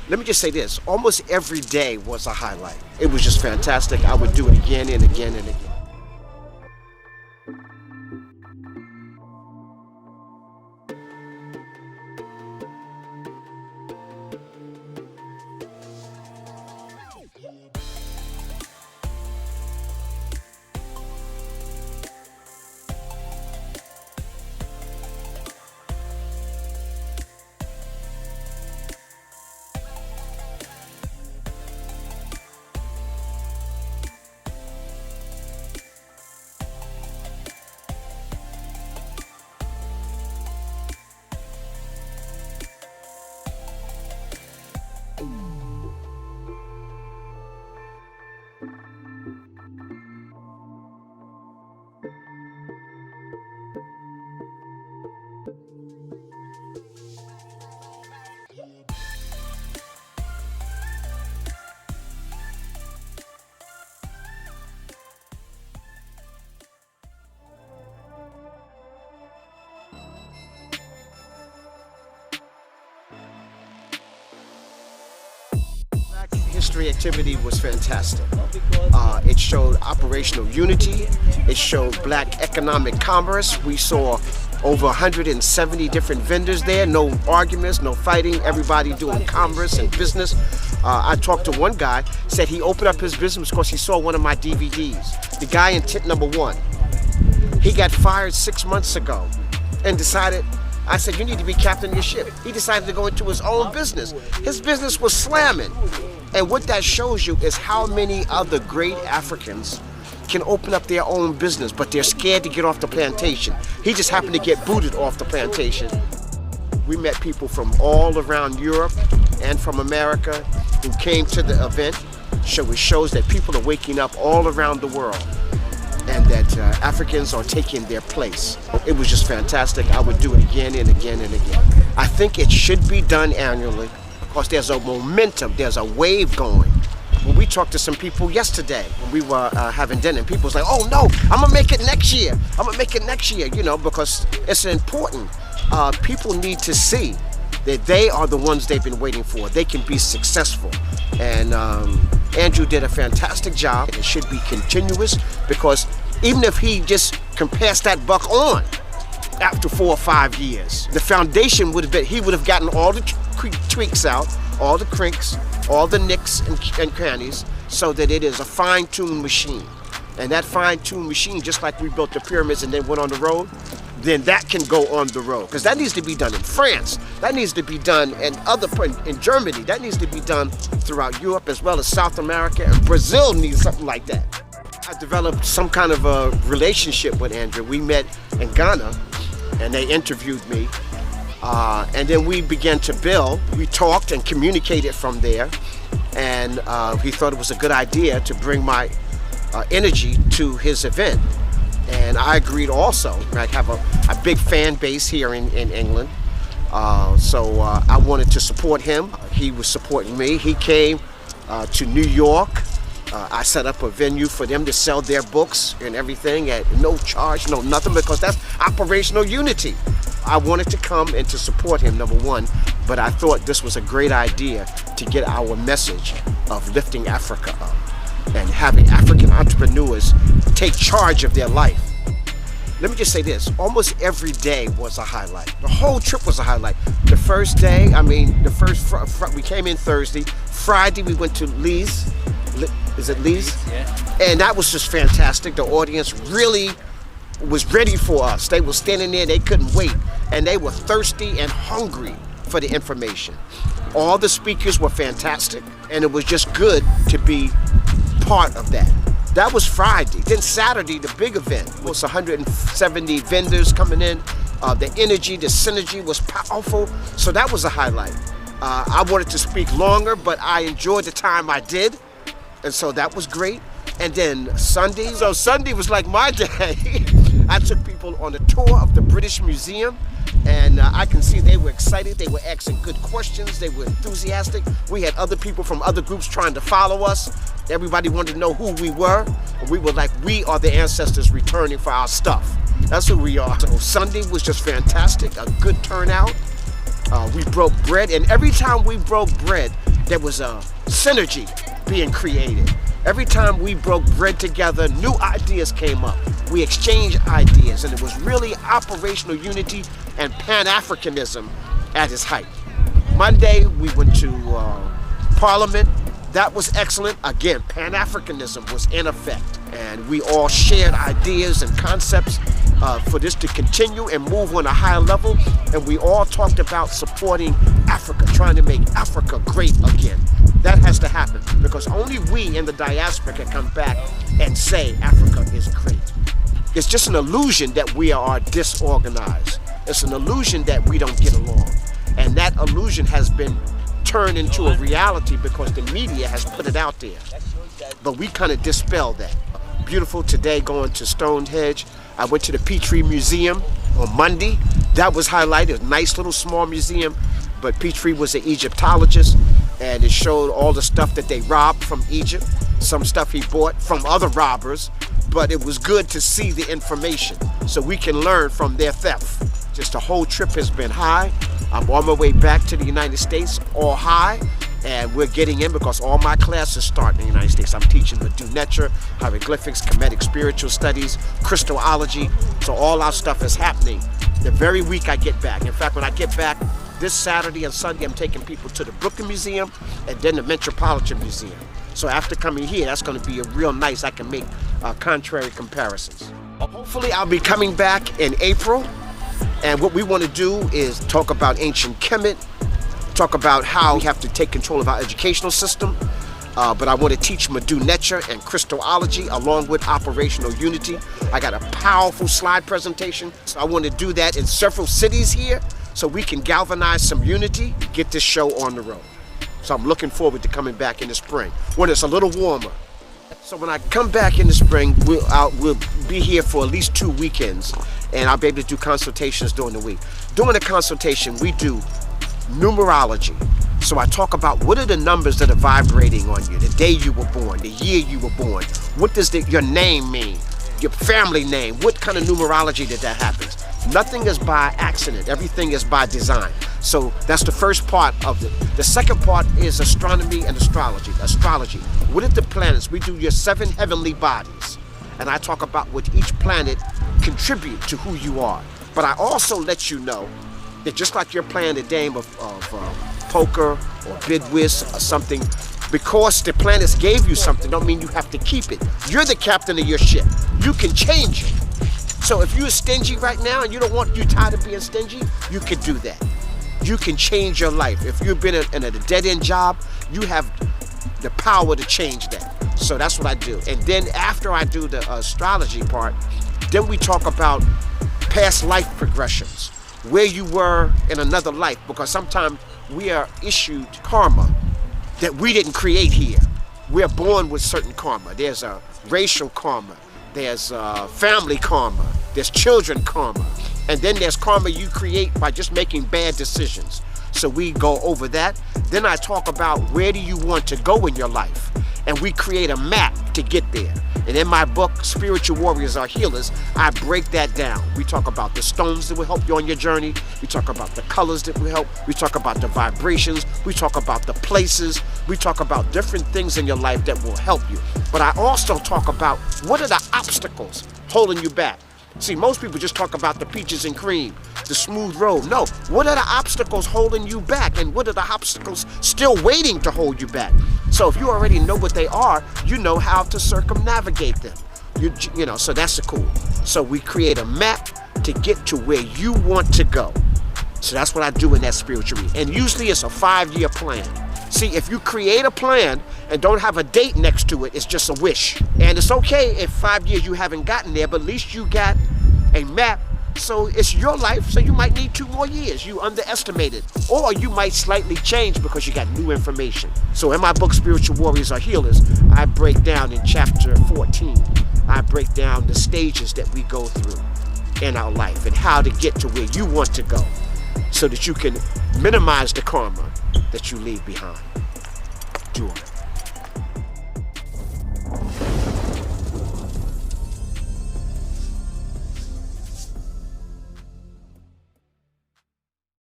Let me just say this, almost every day was a highlight. It was just fantastic. I would do it again and again and again. History activity was fantastic. It showed operational unity. It showed black economic commerce. We saw over 170 different vendors there. No arguments, no fighting. Everybody doing commerce and business. I talked to one guy, said he opened up his business because he saw one of my DVDs. The guy in tent number 1. He got fired 6 months ago and decided, I said, you need to be captain of your ship. He decided to go into his own business. His business was slamming. And what that shows you is how many other great Africans can open up their own business, but they're scared to get off the plantation. He just happened to get booted off the plantation. We met people from all around Europe and from America who came to the event. So it shows that people are waking up all around the world and that Africans are taking their place. It was just fantastic. I would do it again and again and again. I think it should be done annually because there's a momentum, there's a wave going. When we talked to some people yesterday, when we were having dinner, and people was like, oh no, I'm gonna make it next year. I'm gonna make it next year, you know, because it's important. People need to see that they are the ones they've been waiting for. They can be successful. And Andrew did a fantastic job. It should be continuous because even if he just can pass that buck on after 4 or 5 years, the foundation would have been, he would have gotten all the tweaks out, all the crinks, all the nicks and crannies, so that it is a fine-tuned machine. And that fine-tuned machine, just like we built the pyramids and then went on the road, then that can go on the road. Because that needs to be done in France, that needs to be done in Germany, that needs to be done throughout Europe as well as South America, and Brazil needs something like that. I developed some kind of a relationship with Andrew. We met in Ghana and they interviewed me. And then we began to build. We talked and communicated from there. And he thought it was a good idea to bring my energy to his event. And I agreed also. I have a big fan base here in England. So I wanted to support him. He was supporting me. He came to New York. I set up a venue for them to sell their books and everything at no charge, no nothing, because that's operational unity. I wanted to come and to support him, number one, but I thought this was a great idea to get our message of lifting Africa up and having African entrepreneurs take charge of their life. Let me just say this, almost every day was a highlight. The whole trip was a highlight. The first day, we came in Thursday. Friday we went to Leeds. Is it Leeds? Yeah. And that was just fantastic. The audience really was ready for us. They were standing there, they couldn't wait. And they were thirsty and hungry for the information. All the speakers were fantastic, and it was just good to be part of that. That was Friday. Then Saturday, the big event was 170 vendors coming in. The energy, the synergy was powerful. So that was a highlight. I wanted to speak longer, but I enjoyed the time I did. And so that was great. And then Sunday, so Sunday was like my day. I took people on a tour of the British Museum, and I can see they were excited. They were asking good questions. They were enthusiastic. We had other people from other groups trying to follow us. Everybody wanted to know who we were. And we were like, we are the ancestors returning for our stuff. That's who we are. So Sunday was just fantastic, a good turnout. We broke bread, and every time we broke bread, there was a synergy being created. Every time we broke bread together, new ideas came up. We exchanged ideas, and it was really operational unity and Pan-Africanism at its height. Monday, we went to Parliament. That was excellent. Again, Pan-Africanism was in effect, and we all shared ideas and concepts for this to continue and move on a higher level. And we all talked about supporting Africa, trying to make Africa great again. That has to happen, because only we in the diaspora can come back and say Africa is great. It's just an illusion that we are disorganized. It's an illusion that we don't get along. And that illusion has been turned into a reality because the media has put it out there. But we kind of dispel that. Beautiful today going to Stonehenge. I went to the Petrie Museum on Monday. That was highlighted, a nice little small museum. But Petrie was an Egyptologist, and it showed all the stuff that they robbed from Egypt, some stuff he bought from other robbers, but it was good to see the information so we can learn from their theft. Just the whole trip has been high. I'm on my way back to the United States, all high, and we're getting in because all my classes start in the United States. I'm teaching Mfundishi, hieroglyphics, Kemetic spiritual studies, Christology, so all our stuff is happening the very week I get back. In fact, when I get back, this Saturday and Sunday, I'm taking people to the Brooklyn Museum and then the Metropolitan Museum. So after coming here, that's going to be a real nice, I can make contrary comparisons. Hopefully I'll be coming back in April, and what we want to do is talk about ancient Kemet, talk about how we have to take control of our educational system, but I want to teach Mfundishi and Christology along with operational unity. I got a powerful slide presentation, so I want to do that in several cities here, so we can galvanize some unity, get this show on the road. So I'm looking forward to coming back in the spring when it's a little warmer. So when I come back in the spring, we'll be here for at least 2 weekends, and I'll be able to do consultations during the week. During the consultation, we do numerology. So I talk about what are the numbers that are vibrating on you, the day you were born, the year you were born, what does your name mean, your family name, what kind of numerology did that happen? Nothing is by accident, everything is by design. So that's the first part of it. The second part is astronomy and astrology. Astrology, what are the planets? We do your 7 heavenly bodies. And I talk about what each planet contribute to who you are. But I also let you know that just like you're playing a game of poker or bid whist or something, because the planets gave you something don't mean you have to keep it. You're the captain of your ship. You can change it. So if you're stingy right now and you're tired of being stingy, you can do that. You can change your life. If you've been in a dead-end job, you have the power to change that. So that's what I do. And then after I do the astrology part, then we talk about past life progressions, where you were in another life, because sometimes we are issued karma that we didn't create here. We're born with certain karma. There's a racial karma. There's family karma, there's children karma, and then there's karma you create by just making bad decisions. So we go over that. Then I talk about where do you want to go in your life, and we create a map to get there. And in my book, Spiritual Warriors Are Healers, I break that down. We talk about the stones that will help you on your journey. We talk about the colors that will help. We talk about the vibrations. We talk about the places. We talk about different things in your life that will help you. But I also talk about what are the obstacles holding you back. See, most people just talk about the peaches and cream, the smooth road. No, what are the obstacles holding you back, and what are the obstacles still waiting to hold you back? So if you already know what they are, you know how to circumnavigate them. You know, so that's the cool. So we create a map to get to where you want to go. So that's what I do in that spiritual reading. And usually it's a 5-year plan. See, if you create a plan and don't have a date next to it, it's just a wish. And it's okay if 5 years you haven't gotten there, but at least you got a map. So it's your life, so you might need 2 more years. You underestimated. Or you might slightly change because you got new information. So in my book, Spiritual Warriors Are Healers, I break down in chapter 14, I break down the stages that we go through in our life and how to get to where you want to go so that you can minimize the karma that you leave behind. Do it.